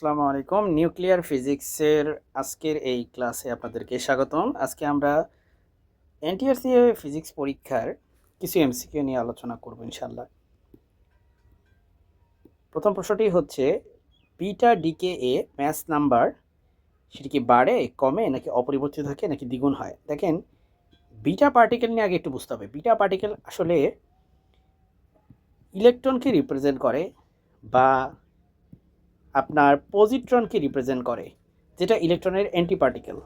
আসসালামু আলাইকুম। নিউক্লিয়ার ফিজিক্সের আজকের এই ক্লাসে আপনাদেরকে স্বাগতম। আজকে আমরা এনটিআরসি ফিজিক্স পরীক্ষার কিছু এমসিকিউ নিয়ে আলোচনা করব ইনশাআল্লাহ। প্রথম প্রশ্নটি হচ্ছে বিটা ডিকে এ ম্যাস নাম্বার সেটি কি বাড়ে, কমে, নাকি অপরিবর্তিত থাকে, নাকি দ্বিগুণ হয়? দেখেন, বিটা পার্টিকেল নিয়ে আগে একটু বুঝতে হবে। বিটা পার্টিকেল আসলে ইলেকট্রনকে রিপ্রেজেন্ট করে বা আপনার পজিট্রনকে রিপ্রেজেন্ট করে, যেটা ইলেকট্রনের অ্যান্টি পার্টিকেল।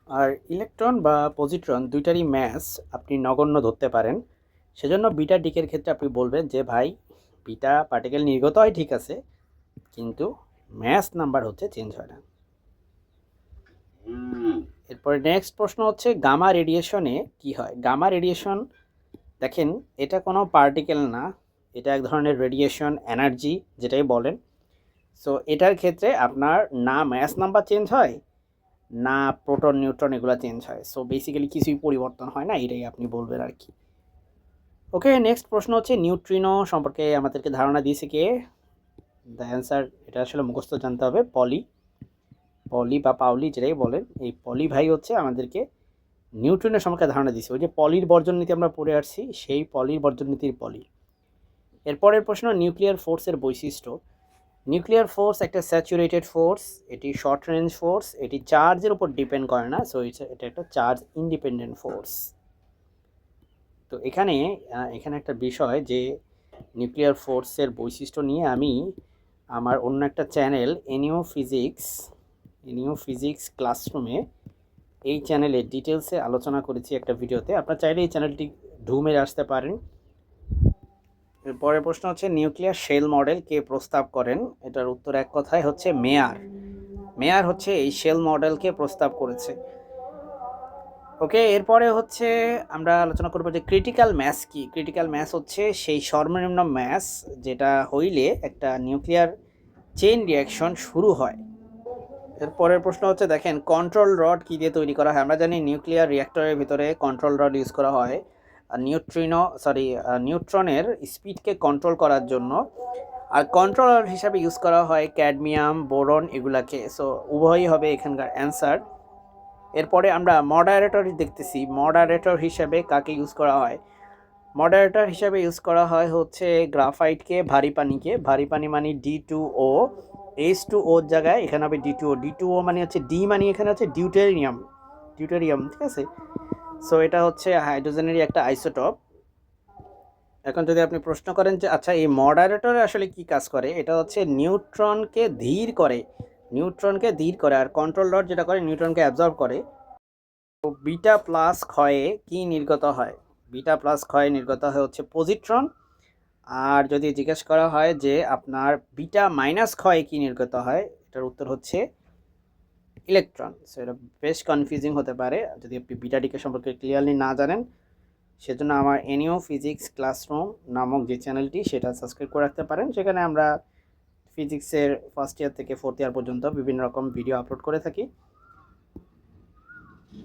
আর ইলেকট্রন বা পজিট্রন দুইটারই ম্যাস আপনি নগণ্য ধরতে পারেন। সেজন্য বিটা ডিকের ক্ষেত্রে আপনি বলবেন যে ভাই, বিটা পার্টিকেল নির্গত হয় ঠিক আছে, কিন্তু ম্যাস নাম্বার হচ্ছে চেঞ্জ হয় না। এরপরে নেক্সট প্রশ্ন হচ্ছে গামা রেডিয়েশনে কি হয়? গামা রেডিয়েশন, দেখেন, এটা কোনো পার্টিকেল না, এটা এক ধরনের রেডিয়েশন এনার্জি যেটাই বলেন। সো এটার ক্ষেত্রে আপনার না ম্যাস নাম্বার চেঞ্জ হয়, না প্রোটন নিউট্রন এগুলো চেঞ্জ হয়। সো বেসিক্যালি কিছুই পরিবর্তন হয় না, এটাই আপনি বলবেন আর কি। ওকে, নেক্সট প্রশ্ন হচ্ছে নিউট্রিনো সম্পর্কে আমাদেরকে ধারণা দিয়েছে কে? দ্য অ্যান্সার, এটা আসলে মুখস্থ জানতে হবে। পলি বা পাউলি যেটাই বলেন, এই পলি ভাই হচ্ছে আমাদেরকে নিউট্রিনো সম্পর্কে ধারণা দিয়েছে। ওই যে পলির বর্জন নীতি আমরা পড়ে আসছি, সেই পলির বর্জন নীতির পলি। এরপরের প্রশ্ন নিউক্লিয়ার ফোর্সের বৈশিষ্ট্য। নিউক্লিয়ার ফোর্স একটা স্যাচুরেটেড ফোর্স, এটি শর্ট রেঞ্জ ফোর্স, এটি চার্জের উপর ডিপেন্ড করে না। সো এটা একটা চার্জ ইন্ডিপেন্ডেন্ট ফোর্স। তো এখানে একটা বিষয় যে নিউক্লিয়ার ফোর্সের বৈশিষ্ট্য নিয়ে আমি আমার অন্য একটা চ্যানেল এনিও ফিজিক্স ক্লাসরুমে, এই চ্যানেলে ডিটেলসে আলোচনা করেছি একটা ভিডিওতে। আপনারা চাইলে এই চ্যানেলটি ঢুকে আসতে পারেন। পরের প্রশ্ন হচ্ছে নিউক্লিয়ার শেল মডেল কে প্রস্তাব করেন? এটার উত্তর এক কথায় হচ্ছে মেয়ার হচ্ছে এই শেল মডেলকে প্রস্তাব করেছে। ওকে, এরপরে হচ্ছে আমরা আলোচনা করবো যে ক্রিটিক্যাল ম্যাস কি। ক্রিটিক্যাল ম্যাস হচ্ছে সেই সর্বনিম্ন ম্যাস যেটা হইলে একটা নিউক্লিয়ার চেইন রিয়াকশন শুরু হয়। এরপরের প্রশ্ন হচ্ছে দেখেন, কন্ট্রোল রড কী দিয়ে তৈরি করা হয়? আমরা জানি নিউক্লিয়ার রিয়াক্টরের ভিতরে কন্ট্রোল রড ইউজ করা হয় নিউট্রনের স্পিডকে কন্ট্রোল করার জন্য। আর কন্ট্রোলার হিসাবে ইউজ করা হয় ক্যাডমিয়াম, বোরন এগুলাকে। সো উভয়ই হবে এখানকার অ্যান্সার। এরপরে আমরা মডারেটর দেখতেছি। মডারেটর হিসাবে কাকে ইউজ করা হয়? মডারেটর হিসাবে ইউজ করা হয় হচ্ছে গ্রাফাইটকে, ভারী পানি মানে D2O, H2O জায়গায় এখানে হবে D2O মানে হচ্ছে ডি, মানে এখানে হচ্ছে ডিউটেরিয়াম, ঠিক আছে। সো এটা হচ্ছে হাইড্রোজেনেরই একটা আইসোটপ। এখন যদি আপনি প্রশ্ন করেন যে আচ্ছা এই মডারেটর আসলে কি কাজ করে, এটা হচ্ছে নিউট্রনকে ধীর করে, আর কন্ট্রোল রড যেটা করে নিউট্রনকে অ্যাবজর্ব করে। তো বিটা প্লাস ক্ষয়ে কি নির্গত হয়? বিটা প্লাস ক্ষয়ে নির্গত হয় হচ্ছে পজিট্রন। আর যদি জিজ্ঞেস করা হয় যে আপনার বিটা মাইনাস ক্ষয়ে কি নির্গত হয়, এটার উত্তর হচ্ছে ইলেকট্রন। সো এটা বেশ কনফিউজিং হতে পারে যদি আপনি বিটা ডিকে সম্পর্কে ক্লিয়ারলি না জানেন। সেজন্য আমার এনিও ফিজিক্স ক্লাসরুম নামক যে চ্যানেলটি, সেটা সাবস্ক্রাইব করে রাখতে পারেন। সেখানে আমরা ফিজিক্সের ফার্স্ট ইয়ার থেকে ফোর্থ ইয়ার পর্যন্ত বিভিন্ন রকম ভিডিও আপলোড করে থাকি।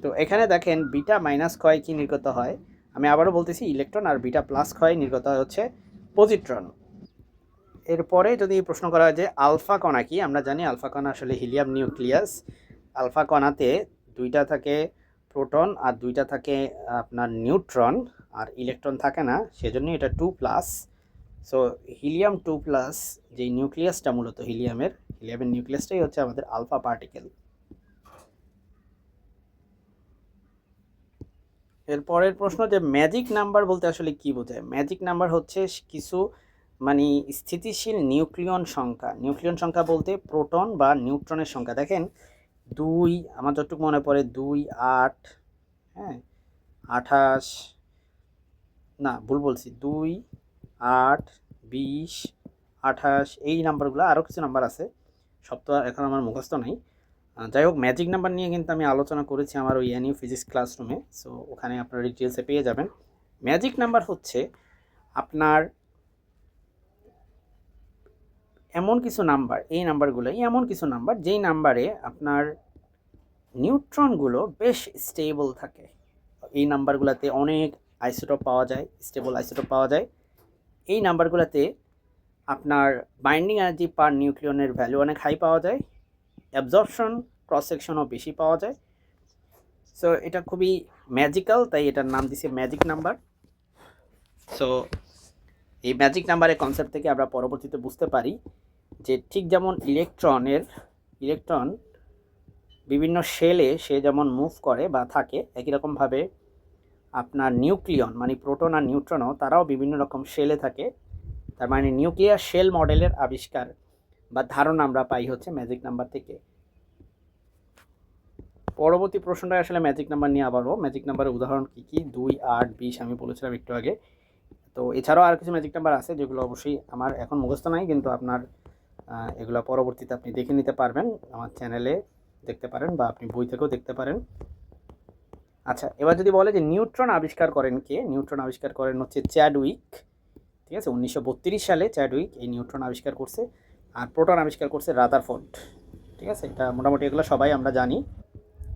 তো এখানে দেখেন বিটা মাইনাস ক্ষয় কি নির্গত হয়, আমি আবারও বলতেছি ইলেকট্রন, আর বিটা প্লাস ক্ষয় নির্গত হয় হচ্ছে পজিট্রন। এরপরে যদি প্রশ্ন করা হয় যে আলফা কণা কি, আমরা জানি আলফা কণা আসলে হিলিয়াম নিউক্লিয়াস। আলফা কণাতে দুইটা থাকে প্রোটন আর দুইটা থাকে আপনার নিউট্রন, আর ইলেকট্রন থাকে না, সেজন্যই এটা 2+। সো হিলিয়াম 2+, যেই নিউক্লিয়াসটা মূলত হিলিয়ামের নিউক্লিয়াসটাই হচ্ছে আমাদের আলফা পার্টিকেল। এরপরের প্রশ্ন যে ম্যাজিক নাম্বার বলতে আসলে কি বোঝায়? ম্যাজিক নাম্বার হচ্ছে কিছু মানে স্থিতিশীল নিউক্লিয়ন সংখ্যা বলতে প্রোটন বা নিউট্রনের সংখ্যা। দেখেন 2, আমার যতটুকু মনে পড়ে 2, 8, হ্যাঁ 28, না ভুল বলছি, 2, 8, 20, 28, এই নাম্বারগুলো, আরও কিছু নাম্বার আছে, সব তো এখন আমার মুখস্থ নাই। যাই হোক, ম্যাজিক নাম্বার নিয়ে কিন্তু আমি আলোচনা করেছি আমার ওই এনিউ ফিজিক্স ক্লাসরুমে। সো ওখানে আপনারা ডিটেলসে পেয়ে যাবেন। ম্যাজিক নাম্বার হচ্ছে আপনার এমন কিছু নাম্বার, এই নাম্বারগুলোই এমন কিছু নাম্বার যেই নাম্বারে আপনার নিউট্রনগুলো বেশ স্টেবল থাকে। এই নাম্বারগুলোতে অনেক আইসোটোপ পাওয়া যায়, স্টেবল আইসোটোপ পাওয়া যায়। এই নাম্বারগুলোতে আপনার বাইন্ডিং এনার্জি পার নিউক্লিয়নের ভ্যালু অনেক হাই পাওয়া যায়, অ্যাবজর্পশন ক্রস সেকশনও বেশি পাওয়া যায়। সো এটা খুবই ম্যাজিক্যাল, তাই এটার নাম দিছে ম্যাজিক নাম্বার। সো এই ম্যাজিক নাম্বারের কনসেপ্ট থেকে আমরা পরবর্তীতে বুঝতে পারি যে ঠিক যেমন ইলেকট্রন বিভিন্ন শেলে সে যেমন মুভ করে বা থাকে, একই রকমভাবে আপনার নিউক্লিয়ন মানে প্রোটন আর নিউট্রনও তারাও বিভিন্ন রকম শেলে থাকে। তার মানে নিউক্লিয়ার শেল মডেলের আবিষ্কার বা ধারণা আমরা পাই হচ্ছে ম্যাজিক নাম্বার থেকে। পরবর্তী প্রশ্নটা আসলে ম্যাজিক নাম্বার নিয়ে আবারও। ম্যাজিক নাম্বারের উদাহরণ কী কী? 2, 8, 20 আমি বলেছিলাম একটু আগে। তো এছাড়াও আর কিছু ম্যাজিক নাম্বার আছে যেগুলো অবশ্যই আমার এখন মুখস্থ নাই, কিন্তু আপনার এগুলো পরবর্তীতে আপনি দেখে নিতে পারবেন, আমার চ্যানেলে দেখতে পারেন বা আপনি বই থেকেও দেখতে পারেন। আচ্ছা, এবার যদি বলে যে নিউট্রন আবিষ্কার করেন কে? নিউট্রন আবিষ্কার করেন হচ্ছে চ্যাডউইক। ঠিক আছে, 1932 সালে চ্যাডউইক এই নিউট্রন আবিষ্কার করছে। আর প্রোটন আবিষ্কার করছে রাদারফোর্ড। ঠিক আছে, এটা মোটামুটি এগুলো সবাই আমরা জানি।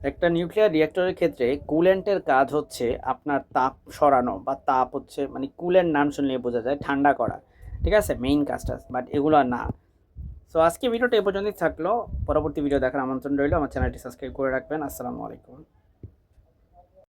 একটা নিউক্লিয়ার রিঅ্যাক্টরের ক্ষেত্রে কুলেন্টের কাজ হচ্ছে আপনার তাপ সরানো, বা তাপ হচ্ছে মানে কুলেন্ট নাম শুনলে বোঝা যায় ঠান্ডা করা। ঠিক আছে, মেইন কাজটা, বাট এগুলো না। সো আজকে ভিডিওটা এ পর্যন্তই থাকলো। পরবর্তী ভিডিও দেখার আমন্ত্রণ রইল। আমার চ্যানেলটি সাবস্ক্রাইব করে রাখবেন। আসসালামু আলাইকুম।